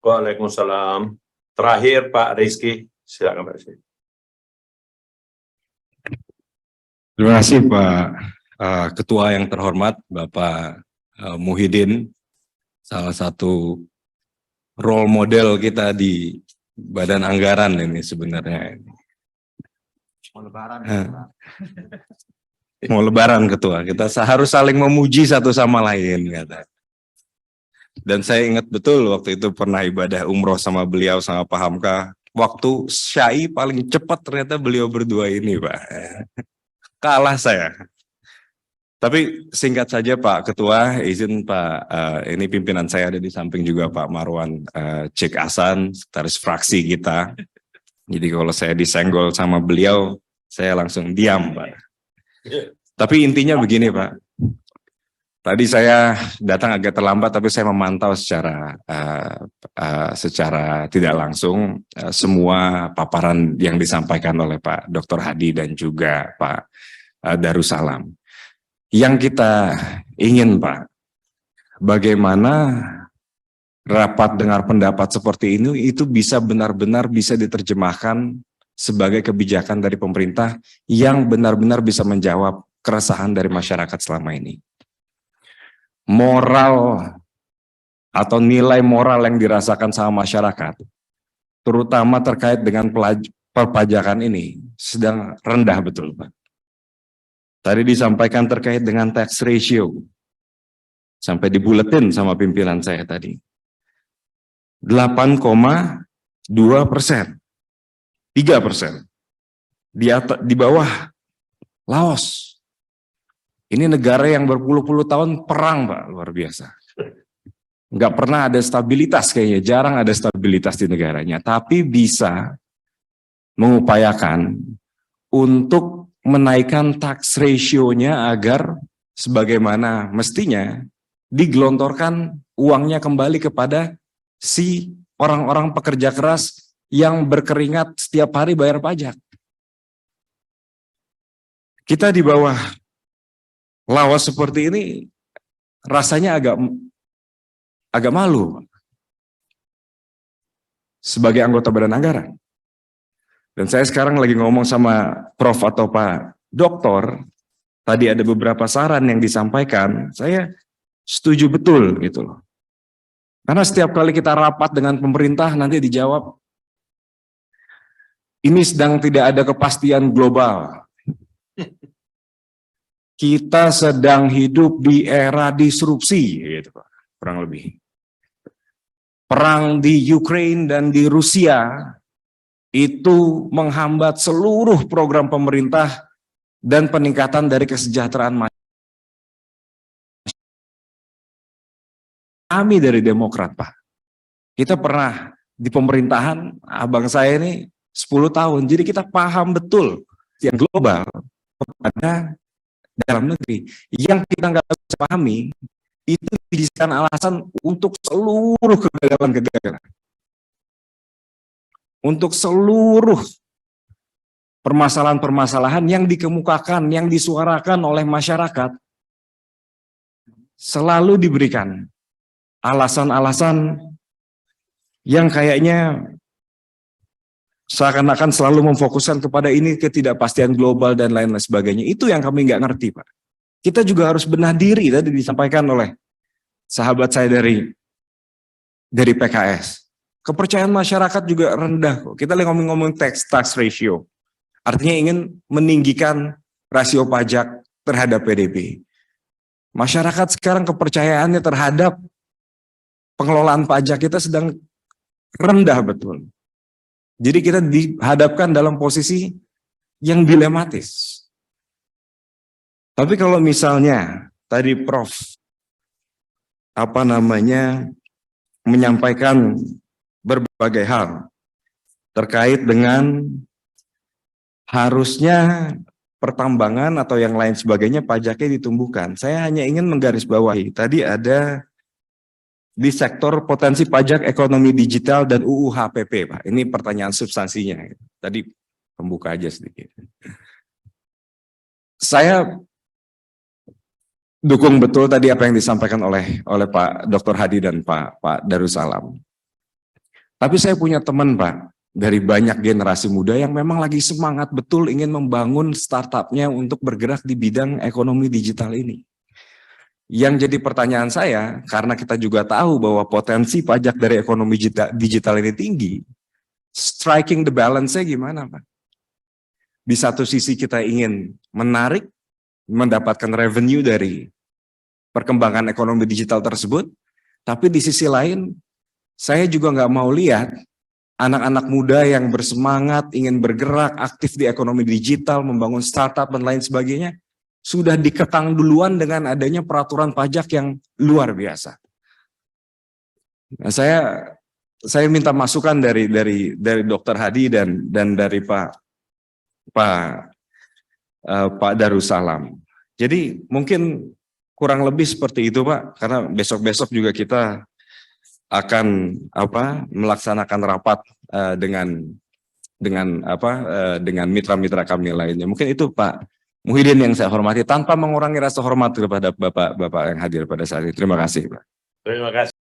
Waalaikumsalam. Terakhir Pak Rizky, silakan Pak Rizky. Terima kasih Pak Ketua yang terhormat, Bapak Muhyiddin, salah satu role model kita di Badan Anggaran ini sebenarnya. Mau lebaran. Mau lebaran Ketua, kita harus saling memuji satu sama lain kata. Dan saya ingat betul waktu itu pernah ibadah umroh sama beliau sama Pak Hamka. Waktu syai paling cepat ternyata beliau berdua ini Pak. Kalah saya. Tapi singkat saja Pak Ketua, izin Pak, ini pimpinan saya ada di samping juga Pak Marwan Cik Hasan, sekretaris fraksi kita. Jadi kalau saya disenggol sama beliau, saya langsung diam Pak. Tapi intinya begini Pak, tadi saya datang agak terlambat, tapi saya memantau secara tidak langsung semua paparan yang disampaikan oleh Pak Dr. Hadi dan juga Pak Darussalam. Yang kita ingin Pak, bagaimana rapat dengar pendapat seperti ini itu bisa benar-benar bisa diterjemahkan sebagai kebijakan dari pemerintah yang benar-benar bisa menjawab keresahan dari masyarakat selama ini. Moral atau nilai moral yang dirasakan sama masyarakat, terutama terkait dengan perpajakan ini, sedang rendah betul Pak. Tadi disampaikan terkait dengan tax ratio, sampai dibuletin sama pimpinan saya tadi. 8,2%, 3%. Di bawah Laos. Ini negara yang berpuluh-puluh tahun perang Pak, luar biasa. Nggak pernah ada stabilitas kayaknya, jarang ada stabilitas di negaranya. Tapi bisa mengupayakan untuk menaikkan tax ratio-nya agar sebagaimana mestinya digelontorkan uangnya kembali kepada si orang-orang pekerja keras yang berkeringat setiap hari bayar pajak. Kita di bawah Laos seperti ini rasanya agak malu sebagai anggota Badan Anggaran. Dan saya sekarang lagi ngomong sama Prof atau Pak Doktor, tadi ada beberapa saran yang disampaikan, saya setuju betul gitu loh. Karena setiap kali kita rapat dengan pemerintah nanti dijawab, ini sedang tidak ada kepastian global. Kita sedang hidup di era disrupsi, gitu Pak, kurang lebih. Perang di Ukraina dan di Rusia itu menghambat seluruh program pemerintah dan peningkatan dari kesejahteraan masyarakat. Kami dari Demokrat Pak, kita pernah di pemerintahan, abang saya ini 10 tahun, jadi kita paham betul yang global kepada dalam negeri. Yang kita nggak bisa pahami, itu dijadikan alasan untuk seluruh kegagalan-kegagalan. Untuk seluruh permasalahan-permasalahan yang dikemukakan, yang disuarakan oleh masyarakat, selalu diberikan alasan-alasan yang kayaknya seakan-akan selalu memfokuskan kepada ini ketidakpastian global dan lain-lain sebagainya. Itu yang kami nggak ngerti Pak. Kita juga harus benah diri, tadi disampaikan oleh sahabat saya dari PKS. Kepercayaan masyarakat juga rendah kok. Kita lagi ngomong-ngomong tax ratio. Artinya ingin meninggikan rasio pajak terhadap PDB. Masyarakat sekarang kepercayaannya terhadap pengelolaan pajak kita sedang rendah betul. Jadi kita dihadapkan dalam posisi yang dilematis. Tapi kalau misalnya tadi Prof menyampaikan berbagai hal terkait dengan harusnya pertambangan atau yang lain sebagainya pajaknya ditumbuhkan. Saya hanya ingin menggarisbawahi, tadi ada di sektor potensi pajak ekonomi digital dan UU HPP, Pak. Ini pertanyaan substansinya. Tadi pembuka aja sedikit. Saya dukung betul tadi apa yang disampaikan oleh Pak Dr. Hadi dan Pak Darussalam. Tapi saya punya teman Pak, dari banyak generasi muda yang memang lagi semangat betul ingin membangun startupnya untuk bergerak di bidang ekonomi digital ini. Yang jadi pertanyaan saya, karena kita juga tahu bahwa potensi pajak dari ekonomi digital ini tinggi, striking the balance-nya gimana Pak? Di satu sisi kita ingin menarik, mendapatkan revenue dari perkembangan ekonomi digital tersebut, tapi di sisi lain, saya juga nggak mau lihat anak-anak muda yang bersemangat, ingin bergerak, aktif di ekonomi digital, membangun startup dan lain sebagainya, sudah dikekang duluan dengan adanya peraturan pajak yang luar biasa. Nah, saya minta masukan dari Dr. Hadi dan dari Pak Darussalam. Jadi mungkin kurang lebih seperti itu Pak, karena besok-besok juga kita akan melaksanakan rapat dengan mitra-mitra kami lainnya. Mungkin itu Pak Muhyiddin yang saya hormati, tanpa mengurangi rasa hormat kepada Bapak yang hadir pada saat ini. Terima kasih Pak. Terima kasih.